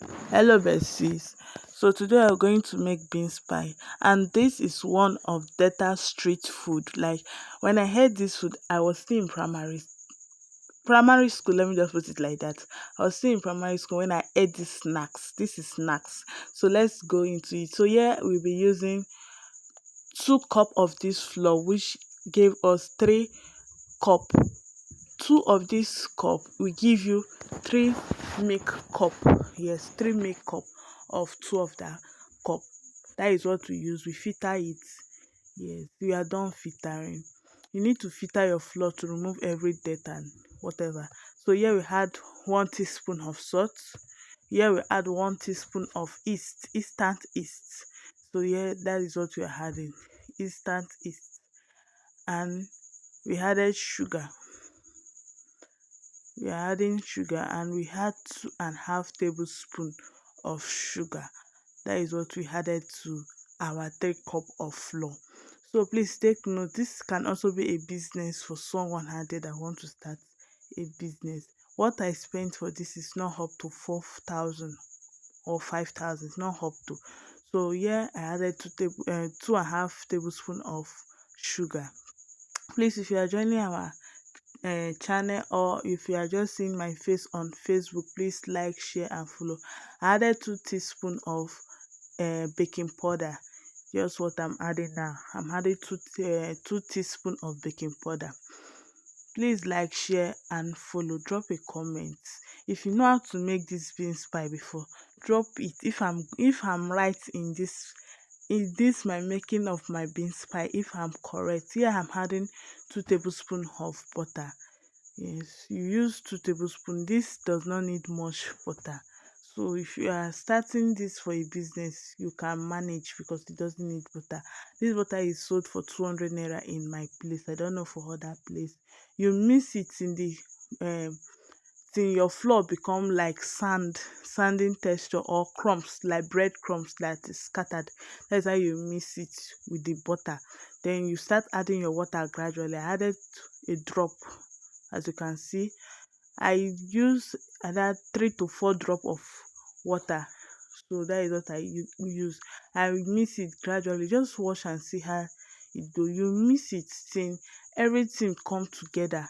Hello besties. So today we're going to make beans pie, and this is one of Delta street food. Like, when I heard this food, I was still in primary school. Let me just put it like that. I was still in primary school when I ate these snacks. This is snacks. So let's go into it. So here we'll be using 2 cup of this flour, which gave us 3 cup. Two of this cup will give you 3 milk cup. Yes, 3 milk cup of two of that cup. That is what we use. We filter it. Yes, we are done filtering. You need to filter your flour to remove every dirt and whatever. So here we had 1 teaspoon of salt. Here we add 1 teaspoon of instant yeast. So here that is what we are adding, instant yeast. And we added sugar. We are adding sugar, and we had 2.5 tablespoon of sugar. That is what we added to our 3 cup of flour. So please take note, this can also be a business for someone out there that want to start a business. What I spent for this is not up to 4,000 or 5,000. It's not up to. So here I added 2.5 tablespoon of sugar. Please, if you are joining our channel, or if you are just seeing my face on Facebook, please like, share and follow. I added 2 teaspoon of baking powder. Just what I'm adding now. I'm adding 2 teaspoon of baking powder. Please like, share and follow. Drop a comment if you know how to make this beans pie before. Drop it. If I'm right in this my making of my beans pie, if I'm correct. Here I'm adding 2 tablespoon of butter. Yes, you use 2 tablespoon. This does not need much butter. So if you are starting this for a business, you can manage because it doesn't need butter. This butter is sold for 200 naira in my place. I don't know for other place. You mix it in the till your flour become like sanding texture, or crumbs, like bread crumbs that is scattered. That's how you mix it with the butter. Then you start adding your water gradually. I added a drop. As you can see, I use another 3 to 4 drop of water. So that is what I use. I mix it gradually. Just wash and see how it do. You mix it till everything come together.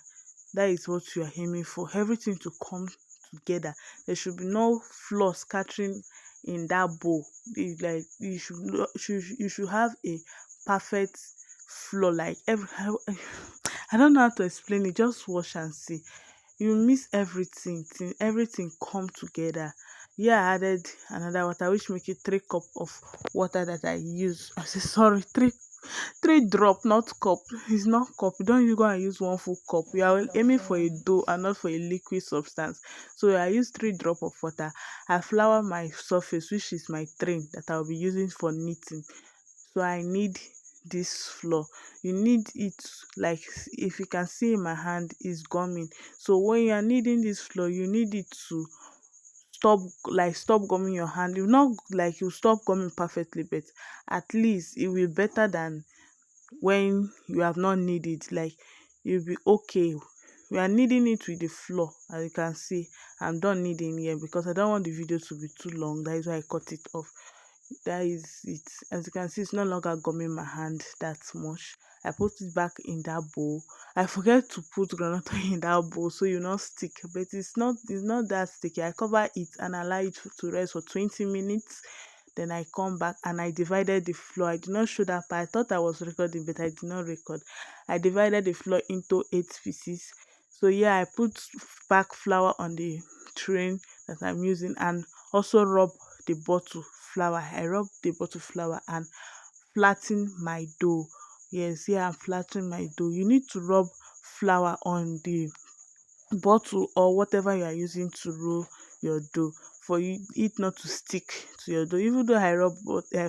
That is what you are aiming for. Everything to come together. There should be no flour scattering in that bowl. Like, you should have a perfect flour. Like, I don't know how to explain it. Just wash and see. You mix everything till everything come together. Yeah, I added another water, which make it 3 cup of water that I use. I say sorry, three drop, not cup. It's not cup. Don't you go and use one full cup. You are aiming for a dough and not for a liquid substance. So I use 3 drop of water. I flour my surface, which is my tray that I'll be using for knitting. So I need this flour. You need it, like, if you can see in my hand is gumming. So when you are kneading this flour, you need it to stop gumming your hand. You not like you stop gumming perfectly, but at least it will be better than when you have not kneaded. Like, you'll be okay. We are kneading it with the flour. As you can see, I'm done kneading here because I don't want the video to be too long. That is why I cut it off. That is it. As you can see, it's no longer gumming my hand that much. I put it back in that bowl. I forget to put groundnut oil in that bowl so you not stick, but it's not that sticky. I cover it and allow it to rest for 20 minutes. Then I come back and I divided the flour. I did not show that part. I thought I was recording, but I did not record. I divided the flour into 8 pieces. So yeah, I put back flour on the tray that I'm using, and also rub the bottle flour. I rub the bottle flour and flatten my dough. Yes, here I'm flattening my dough. You need to rub flour on the bottle or whatever you are using to roll your dough, for it not to stick to your dough. Even though I rub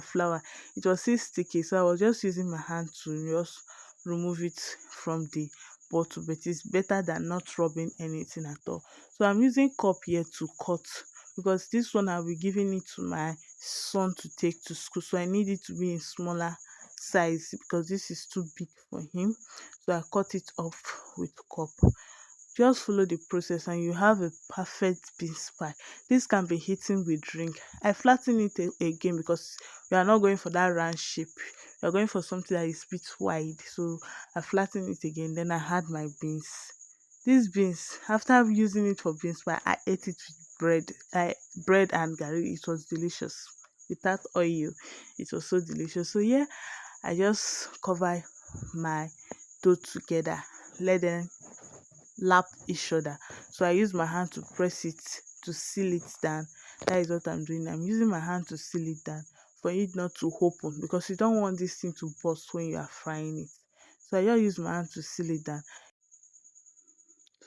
flour, it was still sticky, so I was just using my hand to just remove it from the bottle. But it's better than not rubbing anything at all. So I'm using cup here to cut, because this one I'll be giving it to my son to take to school, so I need it to be in smaller size because this is too big for him. So I cut it off with cup. Just follow the process and you have a perfect beans pie. This can be eaten with drink. I flatten it again because we are not going for that round shape. We are going for something that is a bit wide. So I flatten it again. Then I had my beans. These beans, after using it for beans pie, I ate it with bread. Bread and garri. It was delicious. Without oil, it was so delicious. So yeah, I just cover my dough together, let them lap each other. So I use my hand to press it to seal it down. That is what I'm doing. I'm using my hand to seal it down for it not to open, because you don't want this thing to burst when you are frying it. So I just use my hand to seal it down.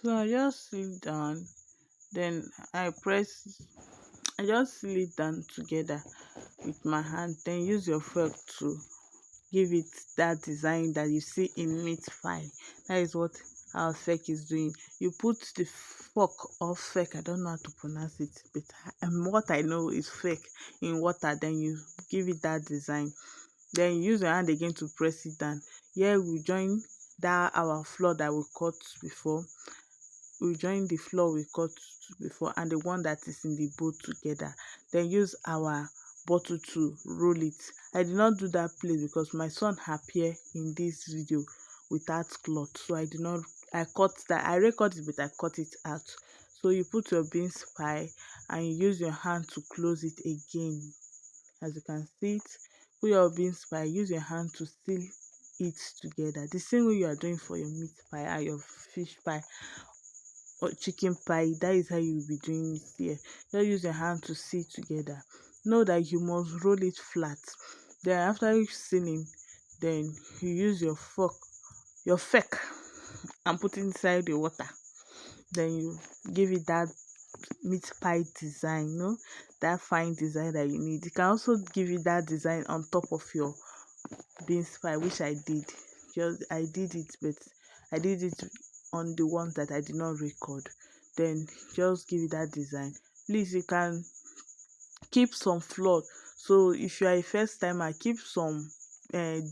So I just seal it down. Then I just seal it down together with my hand. Then use your fork to give it that design that you see in meat pie. That is what our fork is doing. You put the fork or fork, I don't know how to pronounce it, but what I know is fork in water. Then you give it that design. Then you use your hand again to press it down. Here we join that our flour that we cut before. We join the flour we cut before and the one that is in the bowl together. Then use our bottle to roll it. I did not do that place because my son appear in this video without cloth, so I did not. I cut that. I record it, but I cut it out. So you put your beans pie and you use your hand to close it again. As you can see it, put your beans pie, use your hand to seal it together, the same way you are doing for your meat pie and your fish pie or chicken pie. That is how you will be doing it here. Just use your hand to seal together. Know that you must roll it flat. Then after you sealing, then you use your fork and put it inside the water. Then you give it that meat pie design, that fine design that you need. You can also give it that design on top of your beans pie, which I did. Just I did it, but I did it on the ones that I did not record. Then just give it that design. Please, you can keep some flour. So if you are a first timer, keep some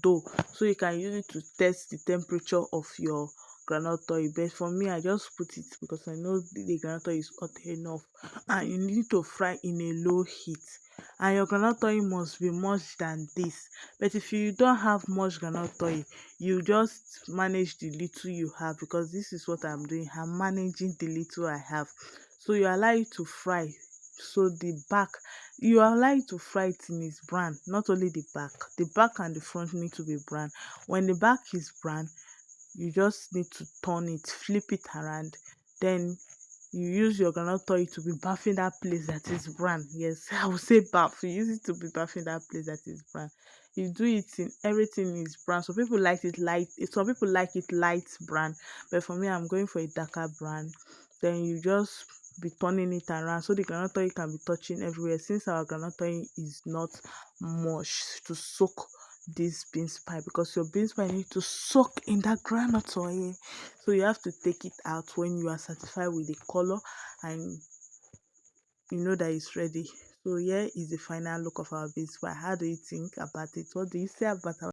dough so you can use it to test the temperature of your groundnut oil. But for me, I just put it because I know the groundnut oil is hot enough, and you need to fry in a low heat. And your groundnut oil must be much than this. But if you don't have much groundnut oil, you just manage the little you have, because this is what I'm doing. I'm managing the little I have. So you allow it to fry. So the back, you allow it to fry till it's brown. Not only the back and the front need to be brown. When the back is brown, you just need to turn it, flip it around. Then you use your groundnut oil to be bathing that place that is brown. Yes, I will say bath. You use it to be bathing that place that is brown. You do it in everything is brown. Some people like it light. Some people like it light brown, but for me, I'm going for a darker brown. Then you just be turning it around so the groundnut oil can be touching everywhere. Since our groundnut oil is not much to soak this beans pie, because your beans pie need to soak in that groundnut oil. So you have to take it out when you are satisfied with the color and you know that it's ready. So here is the final look of our beans pie. How do you think about it? What do you say about our